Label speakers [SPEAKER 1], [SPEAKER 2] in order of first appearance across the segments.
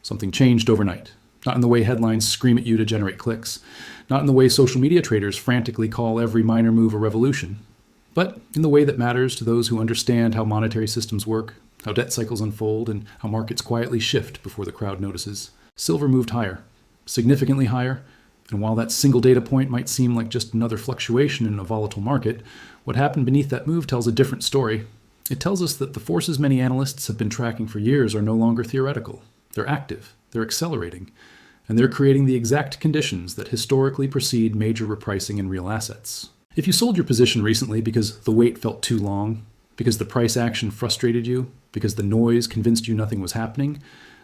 [SPEAKER 1] Something changed overnight. Not in the way headlines scream at you to generate clicks, not in the way social media traders frantically call every minor move a revolution, but in the way that matters to those who understand how monetary systems work, how debt cycles unfold, and how markets quietly shift before the crowd notices. Silver moved higher, significantly higher, and while that single data point might seem like just another fluctuation in a volatile market, what happened beneath that move tells a different story. It tells us that the forces many analysts have been tracking for years are no longer theoretical. They're active, they're accelerating, and they're creating the exact conditions that historically precede major repricing in real assets. If you sold your position recently because the wait felt too long, because the price action frustrated you, because the noise convinced you nothing was happening,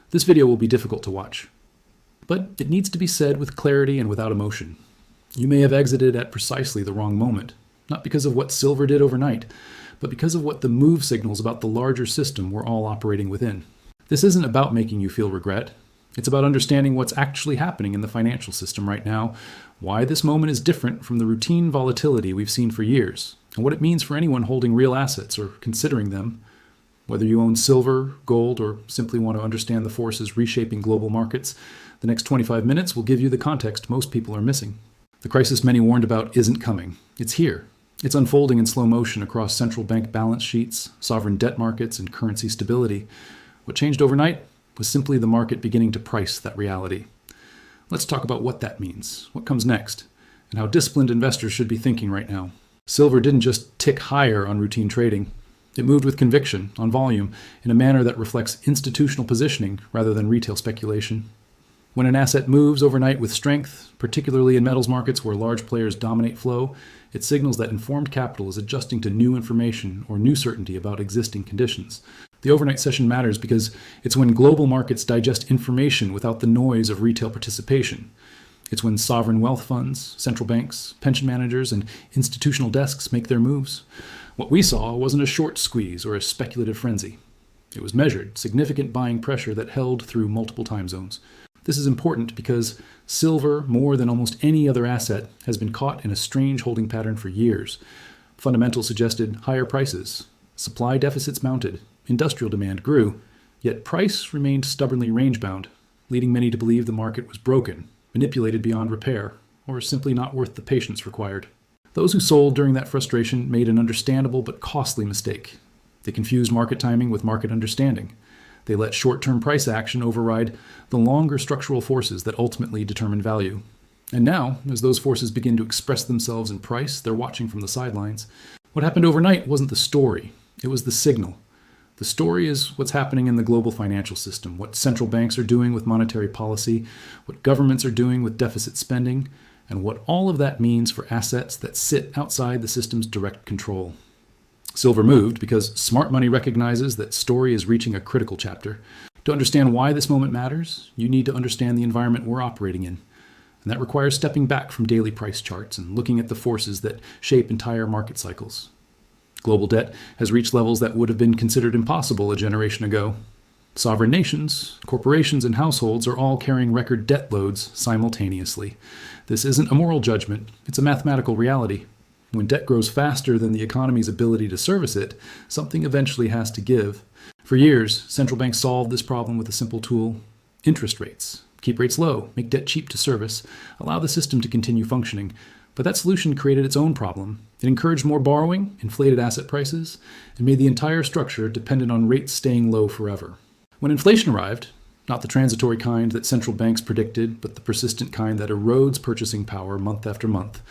[SPEAKER 1] this video will be difficult to watch. But it needs to be said with clarity and without emotion. You may have exited at precisely the wrong moment, not because of what silver did overnight, but because of what the move signals about the larger system we're all operating within. This isn't about making you feel regret. It's about understanding what's actually happening in the financial system right now, why this moment is different from the routine volatility we've seen for years, and what it means for anyone holding real assets or considering them. Whether you own silver, gold, or simply want to understand the forces reshaping global markets, the next 25 minutes will give you the context most people are missing. The crisis many warned about isn't coming. It's here. It's unfolding in slow motion across central bank balance sheets, sovereign debt markets, and currency stability. What changed overnight was simply the market beginning to price that reality. Let's talk about what that means, what comes next, and how disciplined investors should be thinking right now. Silver didn't just tick higher on routine trading. It moved with conviction, on volume, in a manner that reflects institutional positioning rather than retail speculation. When an asset moves overnight with strength, particularly in metals markets where large players dominate flow, it signals that informed capital is adjusting to new information or new certainty about existing conditions. The overnight session matters because it's when global markets digest information without the noise of retail participation. It's when sovereign wealth funds, central banks, pension managers, and institutional desks make their moves. What we saw wasn't a short squeeze or a speculative frenzy. It was measured, significant buying pressure that held through multiple time zones. This is important because silver, more than almost any other asset, has been caught in a strange holding pattern for years. Fundamentals suggested higher prices. Supply deficits mounted. Industrial demand grew. Yet price remained stubbornly range-bound, leading many to believe the market was broken, manipulated beyond repair, or simply not worth the patience required. Those who sold during that frustration made an understandable but costly mistake. They confused market timing with market understanding. They let short-term price action override the longer structural forces that ultimately determine value. And now, as those forces begin to express themselves in price, they're watching from the sidelines. What happened overnight wasn't the story, it was the signal. The story is what's happening in the global financial system, what central banks are doing with monetary policy, what governments are doing with deficit spending, and what all of that means for assets that sit outside the system's direct control. Silver moved because smart money recognizes that story is reaching a critical chapter. To understand why this moment matters, you need to understand the environment we're operating in. And that requires stepping back from daily price charts and looking at the forces that shape entire market cycles. Global debt has reached levels that would have been considered impossible a generation ago. Sovereign nations, corporations, and households are all carrying record debt loads simultaneously. This isn't a moral judgment, it's a mathematical reality. When debt grows faster than the economy's ability to service it, something eventually has to give. For years, central banks solved this problem with a simple tool: interest rates. Keep rates low, make debt cheap to service, allow the system to continue functioning. But that solution created its own problem. It encouraged more borrowing, inflated asset prices, and made the entire structure dependent on rates staying low forever. When inflation arrived, not the transitory kind that central banks predicted, but the persistent kind that erodes purchasing power month after month,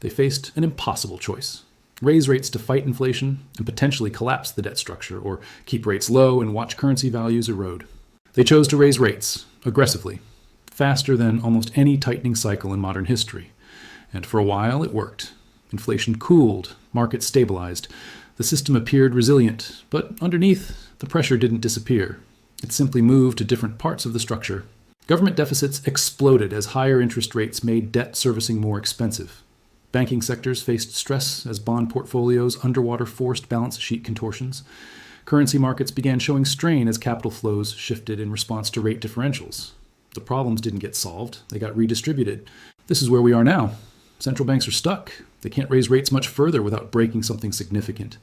[SPEAKER 1] they faced an impossible choice: raise rates to fight inflation and potentially collapse the debt structure, or keep rates low and watch currency values erode. They chose to raise rates, aggressively, faster than almost any tightening cycle in modern history. And for a while, it worked. Inflation cooled, markets stabilized. The system appeared resilient, but underneath, the pressure didn't disappear. It simply moved to different parts of the structure. Government deficits exploded as higher interest rates made debt servicing more expensive. Banking sectors faced stress as bond portfolios underwater forced balance sheet contortions. Currency markets began showing strain as capital flows shifted in response to rate differentials. The problems didn't get solved, they got redistributed. This is where we are now. Central banks are stuck. They can't raise rates much further without breaking something significant.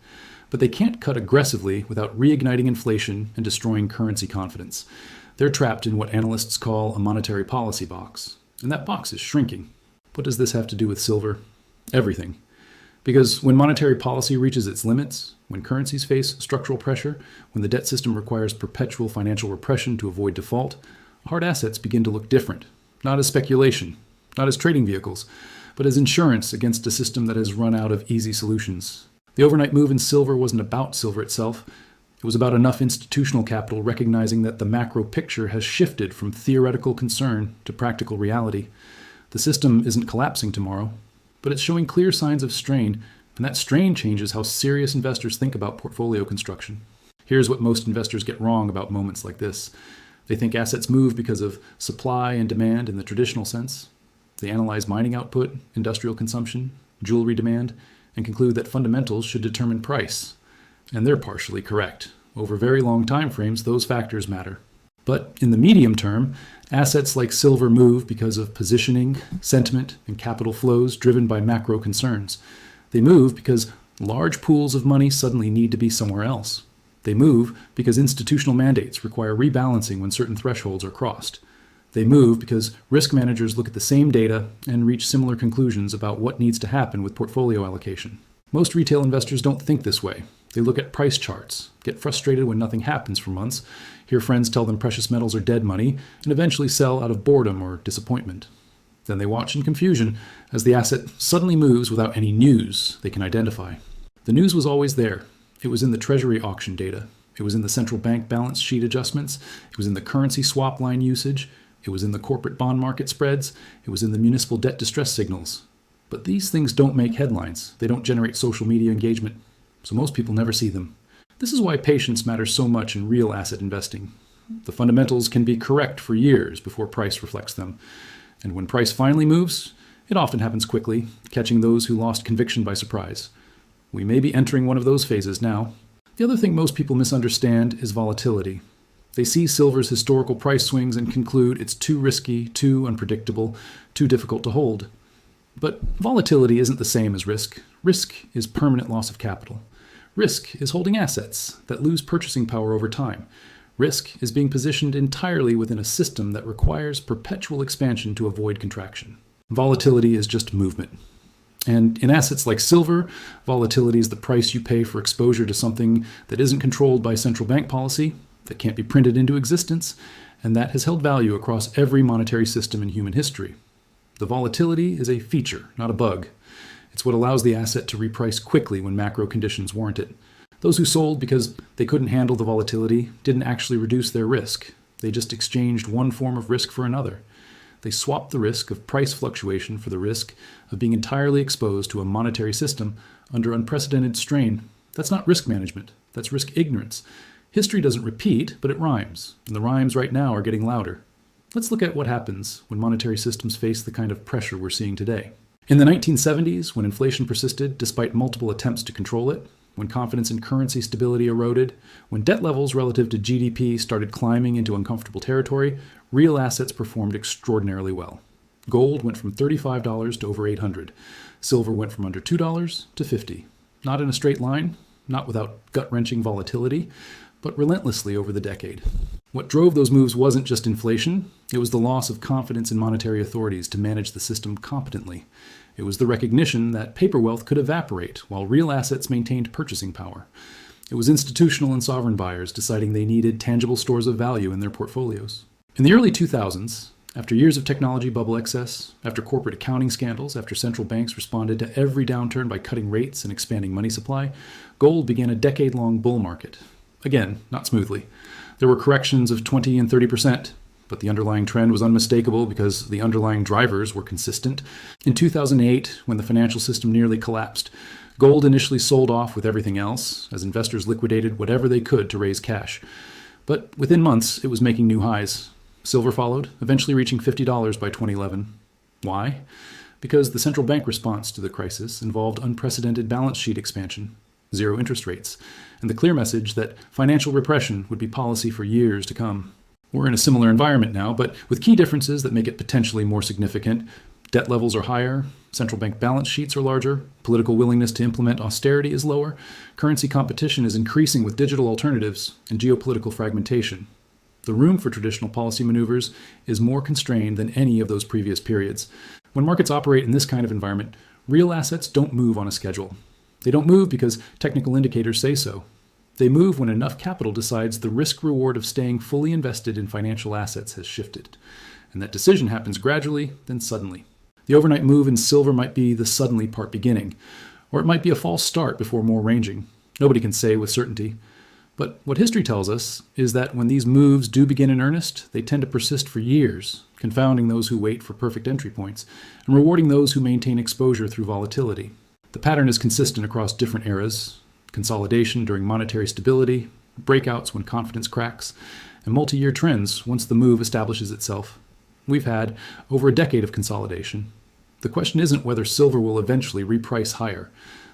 [SPEAKER 1] But they can't cut aggressively without reigniting inflation and destroying currency confidence. They're trapped in what analysts call a monetary policy box, and that box is shrinking. What does this have to do with silver? Everything. Because when monetary policy reaches its limits, when currencies face structural pressure, when the debt system requires perpetual financial repression to avoid default, hard assets begin to look different, not as speculation, not as trading vehicles, but as insurance against a system that has run out of easy solutions. The overnight move in silver wasn't about silver itself. It was about enough institutional capital recognizing that the macro picture has shifted from theoretical concern to practical reality. The system isn't collapsing tomorrow, but it's showing clear signs of strain, and that strain changes how serious investors think about portfolio construction. Here's what most investors get wrong about moments like this. They think assets move because of supply and demand in the traditional sense. They analyze mining output, industrial consumption, jewelry demand, and conclude that fundamentals should determine price. And they're partially correct. Over very long time frames, those factors matter. But in the medium term, assets like silver move because of positioning, sentiment, and capital flows driven by macro concerns. They move because large pools of money suddenly need to be somewhere else. They move because institutional mandates require rebalancing when certain thresholds are crossed. They move because risk managers look at the same data and reach similar conclusions about what needs to happen with portfolio allocation. Most retail investors don't think this way. They look at price charts, get frustrated when nothing happens for months, hear friends tell them precious metals are dead money, and eventually sell out of boredom or disappointment. Then they watch in confusion as the asset suddenly moves without any news they can identify. The news was always there. It was in the Treasury auction data. It was in the central bank balance sheet adjustments. It was in the currency swap line usage. It was in the corporate bond market spreads. It was in the municipal debt distress signals. But these things don't make headlines. They don't generate social media engagement. So most people never see them. This is why patience matters so much in real asset investing. The fundamentals can be correct for years before price reflects them. And when price finally moves, it often happens quickly, catching those who lost conviction by surprise. We may be entering one of those phases now. The other thing most people misunderstand is volatility. They see silver's historical price swings and conclude it's too risky, too unpredictable, too difficult to hold. But volatility isn't the same as risk. Risk is permanent loss of capital. Risk is holding assets that lose purchasing power over time. Risk is being positioned entirely within a system that requires perpetual expansion to avoid contraction. Volatility is just movement. And in assets like silver, volatility is the price you pay for exposure to something that isn't controlled by central bank policy, that can't be printed into existence, and that has held value across every monetary system in human history. The volatility is a feature, not a bug. It's what allows the asset to reprice quickly when macro conditions warrant it. Those who sold because they couldn't handle the volatility didn't actually reduce their risk. They just exchanged one form of risk for another. They swapped the risk of price fluctuation for the risk of being entirely exposed to a monetary system under unprecedented strain. That's not risk management. That's risk ignorance. History doesn't repeat, but it rhymes. And the rhymes right now are getting louder. Let's look at what happens when monetary systems face the kind of pressure we're seeing today. In the 1970s, when inflation persisted despite multiple attempts to control it, when confidence in currency stability eroded, when debt levels relative to GDP started climbing into uncomfortable territory, real assets performed extraordinarily well. Gold went from $35 to over $800. Silver went from under $2 to $50. Not in a straight line, not without gut-wrenching volatility, but relentlessly over the decade. What drove those moves wasn't just inflation, it was the loss of confidence in monetary authorities to manage the system competently. It was the recognition that paper wealth could evaporate while real assets maintained purchasing power. It was institutional and sovereign buyers deciding they needed tangible stores of value in their portfolios. In the early 2000s, after years of technology bubble excess, after corporate accounting scandals, after central banks responded to every downturn by cutting rates and expanding money supply, gold began a decade-long bull market. Again, not smoothly. There were corrections of 20 and 30%, but the underlying trend was unmistakable because the underlying drivers were consistent. In 2008, when the financial system nearly collapsed, gold initially sold off with everything else as investors liquidated whatever they could to raise cash. But within months, it was making new highs. Silver followed, eventually reaching $50 by 2011. Why? Because the central bank response to the crisis involved unprecedented balance sheet expansion, zero interest rates, and the clear message that financial repression would be policy for years to come. We're in a similar environment now, but with key differences that make it potentially more significant. Debt levels are higher, central bank balance sheets are larger, political willingness to implement austerity is lower, currency competition is increasing with digital alternatives, and geopolitical fragmentation. The room for traditional policy maneuvers is more constrained than any of those previous periods. When markets operate in this kind of environment, real assets don't move on a schedule. They don't move because technical indicators say so. They move when enough capital decides the risk-reward of staying fully invested in financial assets has shifted. And that decision happens gradually, then suddenly. The overnight move in silver might be the suddenly part beginning, or it might be a false start before more ranging. Nobody can say with certainty. But what history tells us is that when these moves do begin in earnest, they tend to persist for years, confounding those who wait for perfect entry points, and rewarding those who maintain exposure through volatility. The pattern is consistent across different eras: consolidation during monetary stability, breakouts when confidence cracks, and multi-year trends once the move establishes itself. We've had over a decade of consolidation. The question isn't whether silver will eventually reprice higher.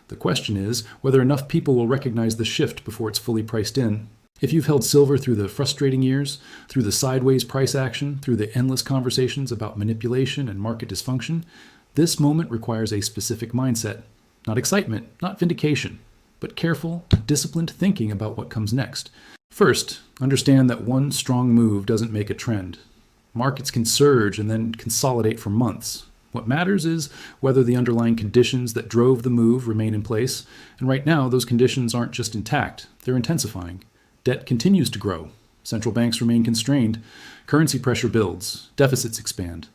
[SPEAKER 1] The question is whether enough people will recognize the shift before it's fully priced in. If you've held silver through the frustrating years, through the sideways price action, through the endless conversations about manipulation and market dysfunction, this moment requires a specific mindset. Not excitement, not vindication, but careful, disciplined thinking about what comes next. First, understand that one strong move doesn't make a trend. Markets can surge and then consolidate for months. What matters is whether the underlying conditions that drove the move remain in place, and right now those conditions aren't just intact, they're intensifying. Debt continues to grow. Central banks remain constrained. Currency pressure builds. Deficits expand.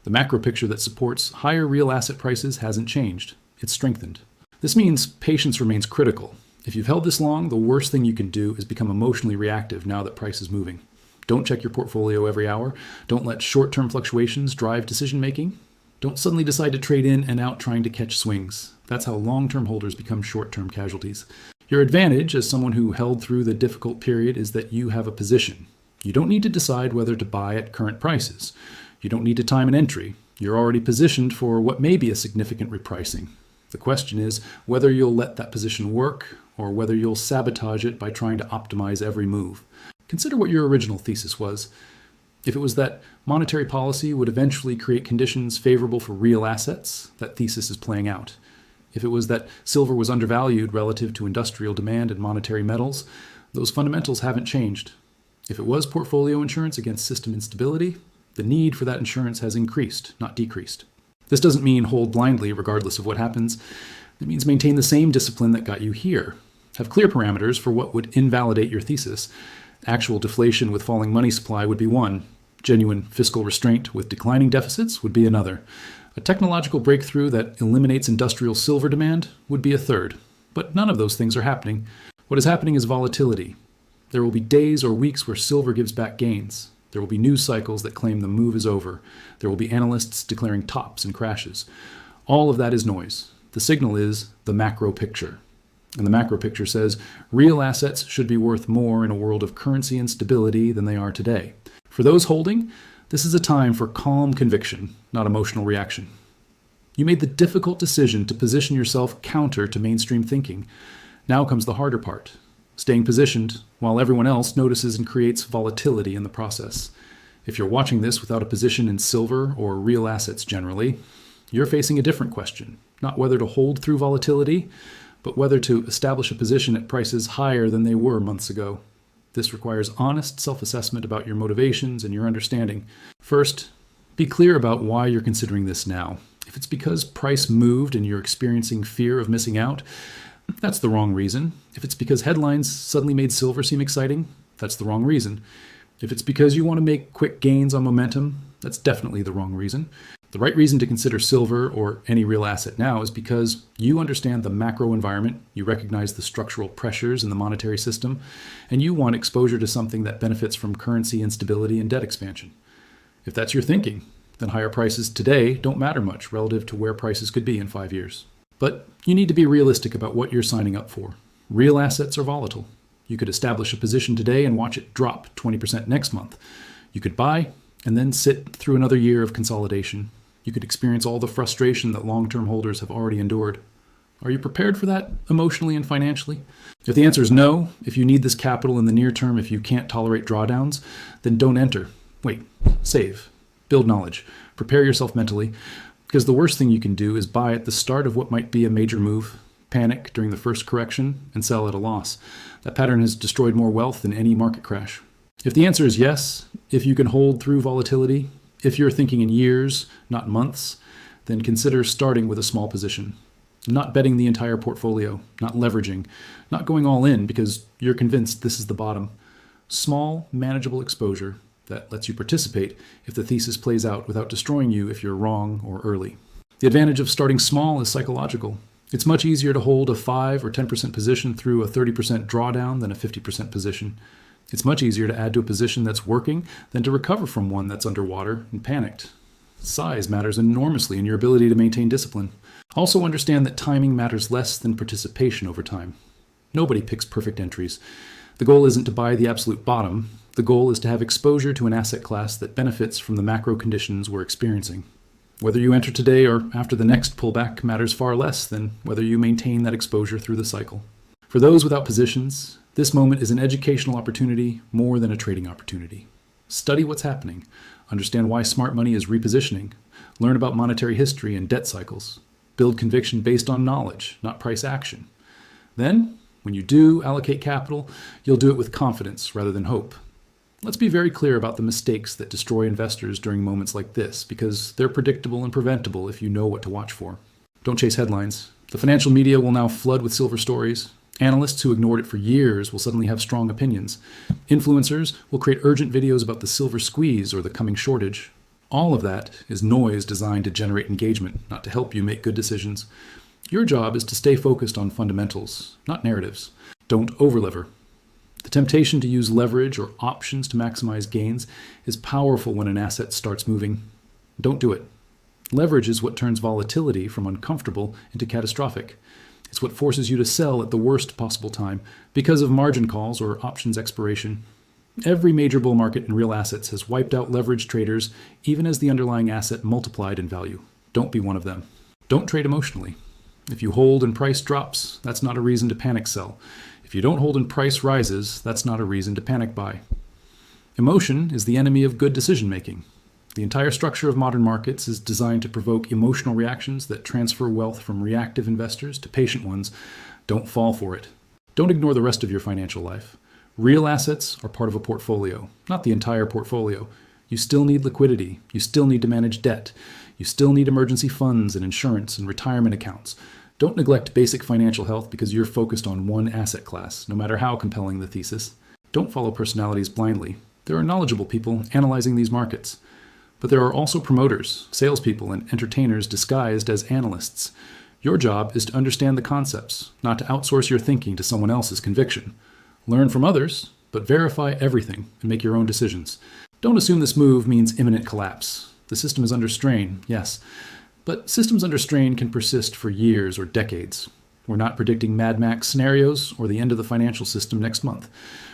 [SPEAKER 1] The macro picture that supports higher real asset prices hasn't changed. It's strengthened. This means patience remains critical. If you've held this long, the worst thing you can do is become emotionally reactive now that price is moving. Don't check your portfolio every hour. Don't let short-term fluctuations drive decision-making. Don't suddenly decide to trade in and out trying to catch swings. That's how long-term holders become short-term casualties. Your advantage as someone who held through the difficult period is that you have a position. You don't need to decide whether to buy at current prices. You don't need to time an entry. You're already positioned for what may be a significant repricing. The question is whether you'll let that position work or whether you'll sabotage it by trying to optimize every move. Consider what your original thesis was. If it was that monetary policy would eventually create conditions favorable for real assets, that thesis is playing out. If it was that silver was undervalued relative to industrial demand and monetary metals, those fundamentals haven't changed. If it was portfolio insurance against system instability, the need for that insurance has increased, not decreased. This doesn't mean hold blindly regardless of what happens. It means maintain the same discipline that got you here. Have clear parameters for what would invalidate your thesis. Actual deflation with falling money supply would be one. Genuine fiscal restraint with declining deficits would be another. A technological breakthrough that eliminates industrial silver demand would be a third. But none of those things are happening. What is happening is volatility. There will be days or weeks where silver gives back gains. There will be news cycles that claim the move is over. There will be analysts declaring tops and crashes. All of that is noise. The signal is the macro picture. And the macro picture says real assets should be worth more in a world of currency instability than they are today. For those holding, this is a time for calm conviction, not emotional reaction. You made the difficult decision to position yourself counter to mainstream thinking. Now comes the harder part, staying positioned while everyone else notices and creates volatility in the process. If you're watching this without a position in silver or real assets generally, you're facing a different question, not whether to hold through volatility, but whether to establish a position at prices higher than they were months ago. This requires honest self-assessment about your motivations and your understanding. First, be clear about why you're considering this now. If it's because price moved and you're experiencing fear of missing out, that's the wrong reason. If it's because headlines suddenly made silver seem exciting, that's the wrong reason. If it's because you want to make quick gains on momentum, that's definitely the wrong reason. The right reason to consider silver or any real asset now is because you understand the macro environment, you recognize the structural pressures in the monetary system, and you want exposure to something that benefits from currency instability and debt expansion. If that's your thinking, then higher prices today don't matter much relative to where prices could be in 5 years. But you need to be realistic about what you're signing up for. Real assets are volatile. You could establish a position today and watch it drop 20% next month. You could buy and then sit through another year of consolidation. You could experience all the frustration that long-term holders have already endured. Are you prepared for that emotionally and financially? If the answer is no, if you need this capital in the near term, if you can't tolerate drawdowns, then don't enter. Wait, save, build knowledge, prepare yourself mentally, because the worst thing you can do is buy at the start of what might be a major move, panic during the first correction, and sell at a loss. That pattern has destroyed more wealth than any market crash. If the answer is yes, if you can hold through volatility, if you're thinking in years, not months, then consider starting with a small position. Not betting the entire portfolio, not leveraging, not going all in because you're convinced this is the bottom. Small, manageable exposure that lets you participate if the thesis plays out without destroying you if you're wrong or early. The advantage of starting small is psychological. It's much easier to hold a 5 or 10% position through a 30% drawdown than a 50% position. It's much easier to add to a position that's working than to recover from one that's underwater and panicked. Size matters enormously in your ability to maintain discipline. Also understand that timing matters less than participation over time. Nobody picks perfect entries. The goal isn't to buy the absolute bottom. The goal is to have exposure to an asset class that benefits from the macro conditions we're experiencing. Whether you enter today or after the next pullback matters far less than whether you maintain that exposure through the cycle. For those without positions, this moment is an educational opportunity more than a trading opportunity. Study what's happening. Understand why smart money is repositioning. Learn about monetary history and debt cycles. Build conviction based on knowledge, not price action. Then, when you do allocate capital, you'll do it with confidence rather than hope. Let's be very clear about the mistakes that destroy investors during moments like this, because they're predictable and preventable if you know what to watch for. Don't chase headlines. The financial media will now flood with silver stories. Analysts who ignored it for years will suddenly have strong opinions. Influencers will create urgent videos about the silver squeeze or the coming shortage. All of that is noise designed to generate engagement, not to help you make good decisions. Your job is to stay focused on fundamentals, not narratives. Don't overlever. The temptation to use leverage or options to maximize gains is powerful when an asset starts moving. Don't do it. Leverage is what turns volatility from uncomfortable into catastrophic. It's what forces you to sell at the worst possible time because of margin calls or options expiration. Every major bull market in real assets has wiped out leveraged traders even as the underlying asset multiplied in value. Don't be one of them. Don't trade emotionally. If you hold and price drops, that's not a reason to panic sell. If you don't hold and price rises, that's not a reason to panic buy. Emotion is the enemy of good decision making. The entire structure of modern markets is designed to provoke emotional reactions that transfer wealth from reactive investors to patient ones. Don't fall for it. Don't ignore the rest of your financial life. Real assets are part of a portfolio, not the entire portfolio. You still need liquidity. You still need to manage debt. You still need emergency funds and insurance and retirement accounts. Don't neglect basic financial health because you're focused on one asset class, no matter how compelling the thesis. Don't follow personalities blindly. There are knowledgeable people analyzing these markets. But there are also promoters, salespeople, and entertainers disguised as analysts. Your job is to understand the concepts, not to outsource your thinking to someone else's conviction. Learn from others, but verify everything and make your own decisions. Don't assume this move means imminent collapse. The system is under strain, yes, but systems under strain can persist for years or decades. We're not predicting Mad Max scenarios or the end of the financial system next month.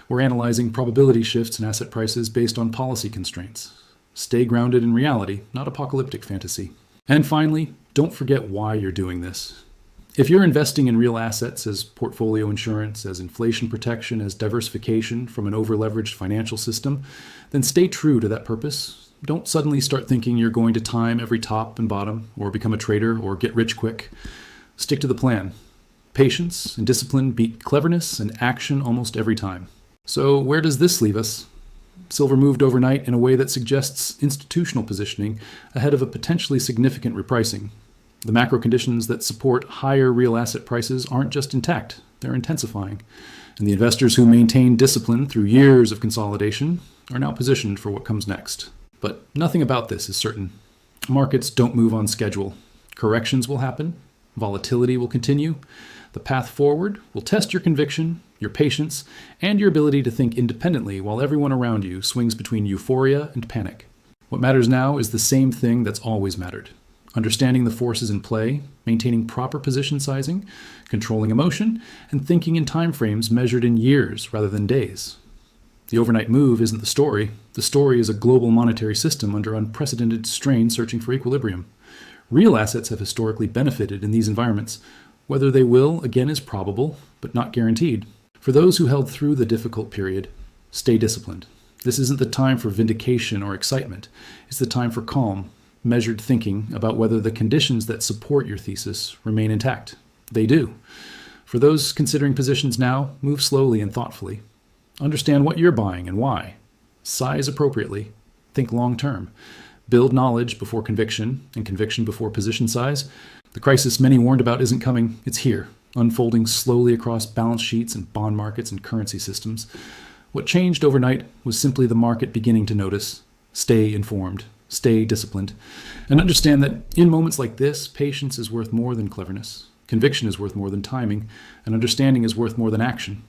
[SPEAKER 1] We're analyzing probability shifts in asset prices based on policy constraints. Stay grounded in reality, not apocalyptic fantasy. And finally, don't forget why you're doing this. If you're investing in real assets as portfolio insurance, as inflation protection, as diversification from an over-leveraged financial system, then stay true to that purpose. Don't suddenly start thinking you're going to time every top and bottom, or become a trader, or get rich quick. Stick to the plan. Patience and discipline beat cleverness and action almost every time. So where does this leave us? Silver moved overnight in a way that suggests institutional positioning ahead of a potentially significant repricing. The macro conditions that support higher real asset prices aren't just intact, they're intensifying. And the investors who maintain discipline through years of consolidation are now positioned for what comes next. But nothing about this is certain. Markets don't move on schedule. Corrections will happen. Volatility will continue. The path forward will test your conviction, your patience, and your ability to think independently while everyone around you swings between euphoria and panic. What matters now is the same thing that's always mattered. Understanding the forces in play, maintaining proper position sizing, controlling emotion, and thinking in time frames measured in years rather than days. The overnight move isn't the story. The story is a global monetary system under unprecedented strain searching for equilibrium. Real assets have historically benefited in these environments. Whether they will, again, is probable, but not guaranteed. For those who held through the difficult period, stay disciplined. This isn't the time for vindication or excitement. It's the time for calm, measured thinking about whether the conditions that support your thesis remain intact. They do. For those considering positions now, move slowly and thoughtfully. Understand what you're buying and why. Size appropriately. Think long term. Build knowledge before conviction, and conviction before position size. The crisis many warned about isn't coming, it's here, unfolding slowly across balance sheets and bond markets and currency systems. What changed overnight was simply the market beginning to notice. Stay informed, stay disciplined, and understand that in moments like this, patience is worth more than cleverness, conviction is worth more than timing, and understanding is worth more than action.